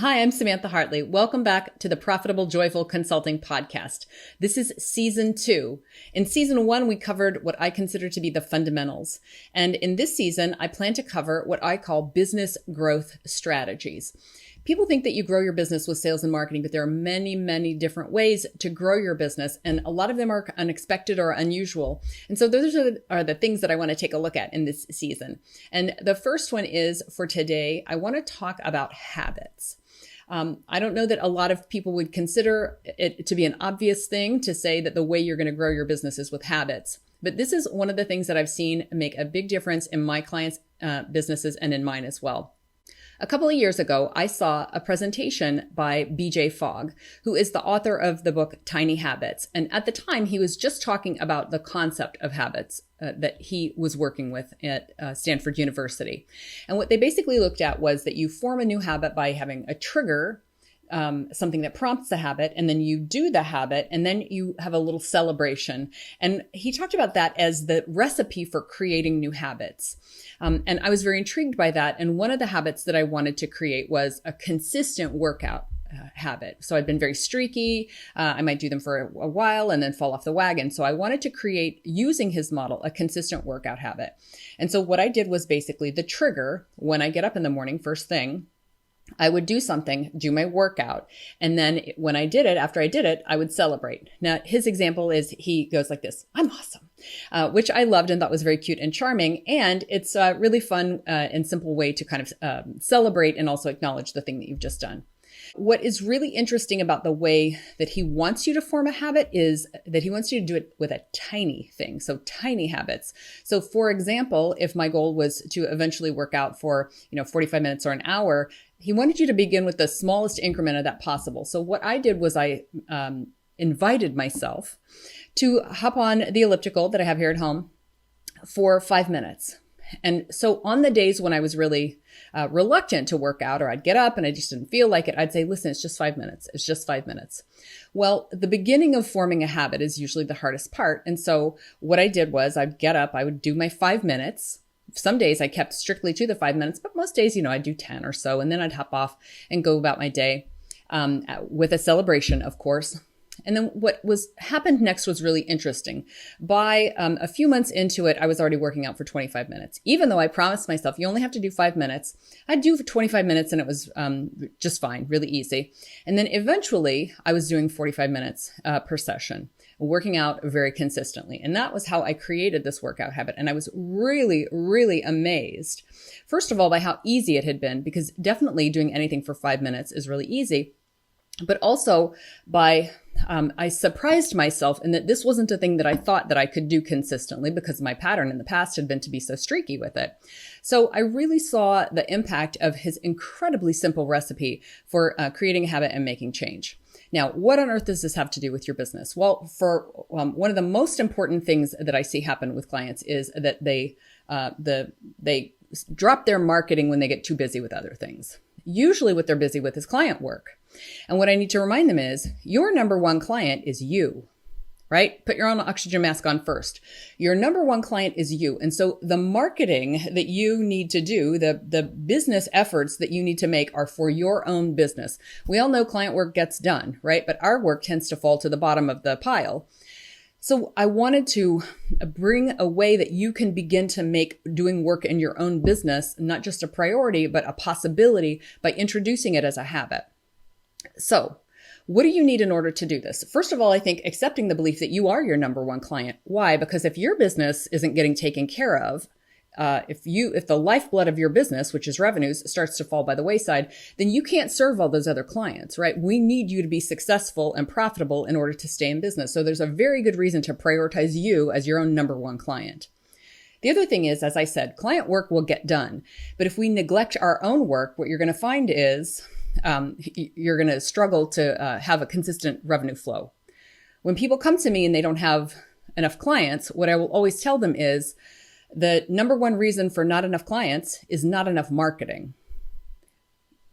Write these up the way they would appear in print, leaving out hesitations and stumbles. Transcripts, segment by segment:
Hi, I'm Samantha Hartley. Welcome back to the Profitable Joyful Consulting Podcast. This is season 2. In season 1, we covered what I consider to be the fundamentals. And in this season, I plan to cover what I call business growth strategies. People think that you grow your business with sales and marketing, but there are many, many different ways to grow your business. And a lot of them are unexpected or unusual. And so those are the things that I want to take a look at in this season. And the first one is, for today, I want to talk about habits. I don't know that a lot of people would consider it to be an obvious thing to say that the way you're going to grow your business is with habits. But this is one of the things that I've seen make a big difference in my clients' businesses and in mine as well. A couple of years ago, I saw a presentation by BJ Fogg, who is the author of the book Tiny Habits. And at the time, he was just talking about the concept of habits that he was working with at Stanford University. And what they basically looked at was that you form a new habit by having a trigger, something that prompts the habit, and then you do the habit, and then you have a little celebration. And he talked about that as the recipe for creating new habits. And I was very intrigued by that. And one of the habits that I wanted to create was a consistent workout habit. So I'd been very streaky. I might do them for a while and then fall off the wagon. So I wanted to create, using his model, a consistent workout habit. And so what I did was basically the trigger when I get up in the morning, first thing, I would do something, do my workout. And then when I did it, after I did it, I would celebrate. Now, his example is he goes like this: "I'm awesome," which I loved and thought was very cute and charming. And it's a really fun and simple way to kind of celebrate and also acknowledge the thing that you've just done. What is really interesting about the way that he wants you to form a habit is that he wants you to do it with a tiny thing. So tiny habits. So for example, if my goal was to eventually work out for, 45 minutes or an hour, he wanted you to begin with the smallest increment of that possible. So what I did was I invited myself to hop on the elliptical that I have here at home for 5 minutes. And so on the days when I was really reluctant to work out, or I'd get up and I just didn't feel like it, I'd say, listen, it's just 5 minutes. It's just 5 minutes. Well, the beginning of forming a habit is usually the hardest part. And so what I did was I'd get up, I would do my 5 minutes. Some days I kept strictly to the 5 minutes, but most days, I'd do 10 or so, and then I'd hop off and go about my day with a celebration, of course. And then what happened next was really interesting. By a few months into it, I was already working out for 25 minutes. Even though I promised myself, you only have to do 5 minutes, I'd do for 25 minutes and it was just fine, really easy. And then eventually I was doing 45 minutes per session, working out very consistently. And that was how I created this workout habit. And I was really, really amazed, first of all, by how easy it had been, because definitely doing anything for 5 minutes is really easy. But also by, I surprised myself in that this wasn't a thing that I thought that I could do consistently, because my pattern in the past had been to be so streaky with it. So I really saw the impact of his incredibly simple recipe for creating a habit and making change. Now, what on earth does this have to do with your business? Well, for one of the most important things that I see happen with clients is that they drop their marketing when they get too busy with other things. Usually what they're busy with is client work. And what I need to remind them is your number one client is you, right? Put your own oxygen mask on first. Your number one client is you. And so the marketing that you need to do, the business efforts that you need to make are for your own business. We all know client work gets done, right? But our work tends to fall to the bottom of the pile. So I wanted to bring a way that you can begin to make doing work in your own business not just a priority, but a possibility by introducing it as a habit. So what do you need in order to do this? First of all, I think accepting the belief that you are your number one client. Why? Because if your business isn't getting taken care of, if the lifeblood of your business, which is revenues, starts to fall by the wayside, then you can't serve all those other clients, right? We need you to be successful and profitable in order to stay in business. So there's a very good reason to prioritize you as your own number one client. The other thing is, as I said, client work will get done. But if we neglect our own work, what you're going to find is you're going to struggle to have a consistent revenue flow. When people come to me and they don't have enough clients, what I will always tell them is the number one reason for not enough clients is not enough marketing.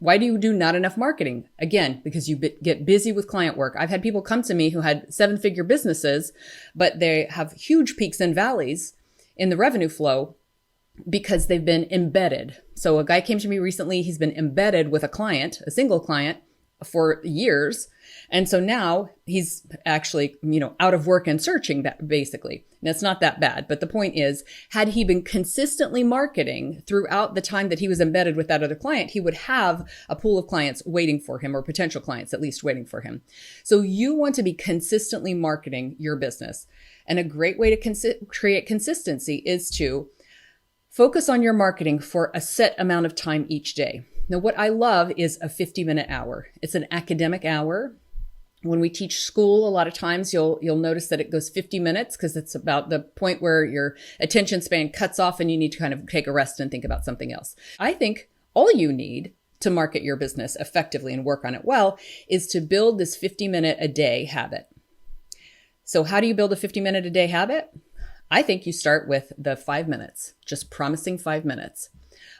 Why do you do not enough marketing? Again, because you get busy with client work. I've had people come to me who had 7-figure businesses, but they have huge peaks and valleys in the revenue flow. because they've been embedded. So a guy came to me recently, he's been embedded with a client, a single client, for years. And so now he's actually, out of work and searching, that basically. Now, it's not that bad. But the point is, had he been consistently marketing throughout the time that he was embedded with that other client, he would have a pool of clients waiting for him, or potential clients at least waiting for him. So you want to be consistently marketing your business. And a great way to create consistency is to focus on your marketing for a set amount of time each day. Now, what I love is a 50-minute hour. It's an academic hour. When we teach school, a lot of times you'll notice that it goes 50 minutes because it's about the point where your attention span cuts off and you need to kind of take a rest and think about something else. I think all you need to market your business effectively and work on it well is to build this 50-minute a day habit. So how do you build a 50-minute a day habit? I think you start with the 5 minutes, just promising 5 minutes.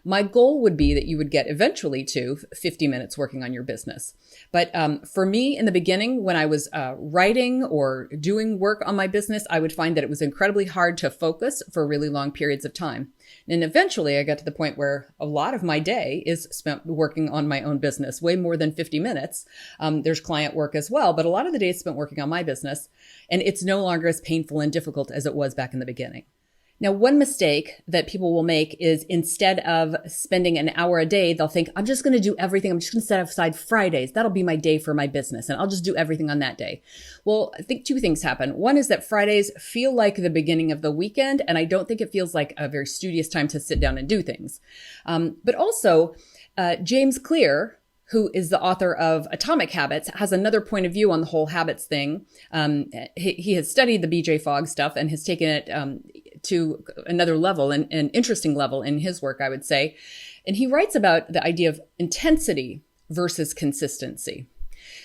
My goal would be that you would get eventually to 50 minutes working on your business. But for me, in the beginning, when I was writing or doing work on my business, I would find that it was incredibly hard to focus for really long periods of time. And eventually, I got to the point where a lot of my day is spent working on my own business, way more than 50 minutes. There's client work as well, but a lot of the day is spent working on my business. And it's no longer as painful and difficult as it was back in the beginning. Now, one mistake that people will make is instead of spending an hour a day, they'll think, I'm just going to do everything. I'm just going to set aside Fridays. That'll be my day for my business, and I'll just do everything on that day. Well, I think two things happen. One is that Fridays feel like the beginning of the weekend, and I don't think it feels like a very studious time to sit down and do things. But also, James Clear, who is the author of Atomic Habits, has another point of view on the whole habits thing. He has studied the BJ Fogg stuff and has taken it to another level, an interesting level in his work, I would say. And he writes about the idea of intensity versus consistency.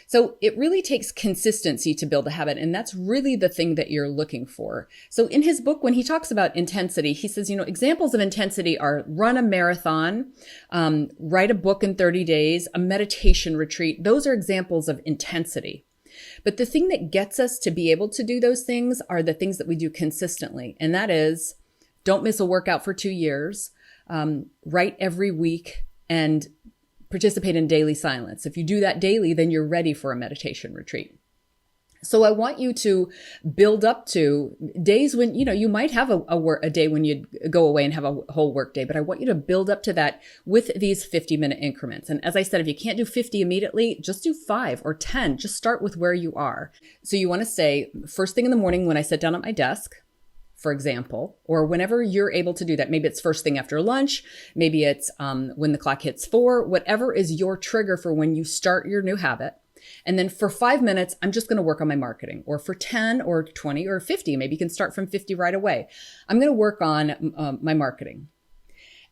So it really takes consistency to build a habit, and that's really the thing that you're looking for. So in his book, when he talks about intensity, he says, examples of intensity are run a marathon, write a book in 30 days, a meditation retreat. Those are examples of intensity. But the thing that gets us to be able to do those things are the things that we do consistently. And that is, don't miss a workout for 2 years, write every week, and participate in daily silence. If you do that daily, then you're ready for a meditation retreat. So I want you to build up to days when, you might have a day when you go away and have a whole work day, but I want you to build up to that with these 50-minute increments. And as I said, if you can't do 50 immediately, just do 5 or 10. Just start with where you are. So you want to say, first thing in the morning when I sit down at my desk, for example, or whenever you're able to do that. Maybe it's first thing after lunch. Maybe it's when the clock hits 4, whatever is your trigger for when you start your new habit. And then for 5 minutes, I'm just going to work on my marketing. Or for 10 or 20 or 50, maybe you can start from 50 right away. I'm going to work on my marketing.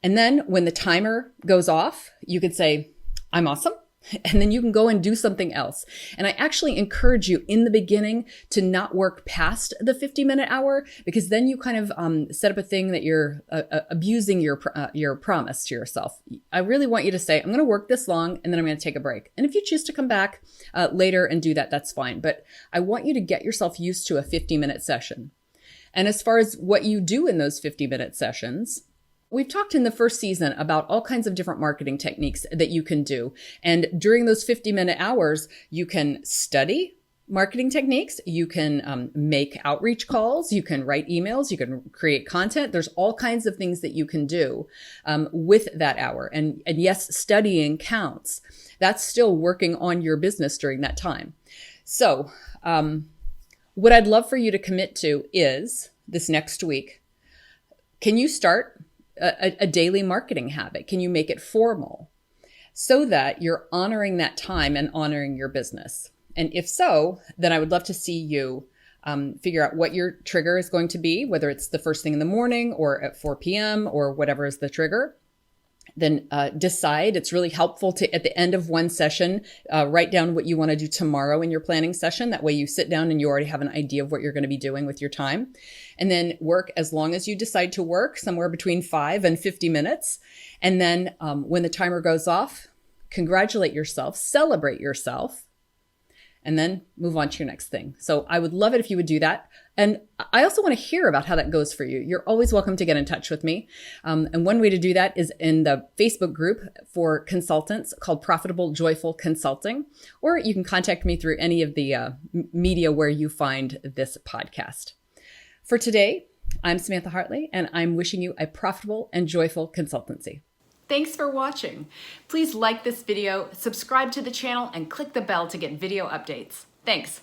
And then when the timer goes off, you could say, I'm awesome. And then you can go and do something else. And I actually encourage you in the beginning to not work past the 50-minute hour, because then you kind of set up a thing that you're abusing your promise to yourself. I really want you to say, I'm going to work this long and then I'm going to take a break. And if you choose to come back later and do that, that's fine. But I want you to get yourself used to a 50-minute session. And as far as what you do in those 50-minute sessions, we've talked in the first season about all kinds of different marketing techniques that you can do. And during those 50-minute hours, you can study marketing techniques. You can make outreach calls. You can write emails. You can create content. There's all kinds of things that you can do with that hour. And yes, studying counts. That's still working on your business during that time. So what I'd love for you to commit to is this next week. Can you start a daily marketing habit? Can you make it formal so that you're honoring that time and honoring your business? And if so, then I would love to see you figure out what your trigger is going to be, whether it's the first thing in the morning or at 4 p.m. or whatever is the trigger. Then decide. It's really helpful to, at the end of one session, write down what you want to do tomorrow in your planning session. That way you sit down and you already have an idea of what you're going to be doing with your time. And then work as long as you decide to work, somewhere between 5 and 50 minutes. And then when the timer goes off, congratulate yourself, celebrate yourself, and then move on to your next thing. So I would love it if you would do that. And I also want to hear about how that goes for you. You're always welcome to get in touch with me. And one way to do that is in the Facebook group for consultants called Profitable Joyful Consulting, or you can contact me through any of the media where you find this podcast. For today, I'm Samantha Hartley, and I'm wishing you a profitable and joyful consultancy. Thanks for watching. Please like this video, subscribe to the channel, and click the bell to get video updates. Thanks.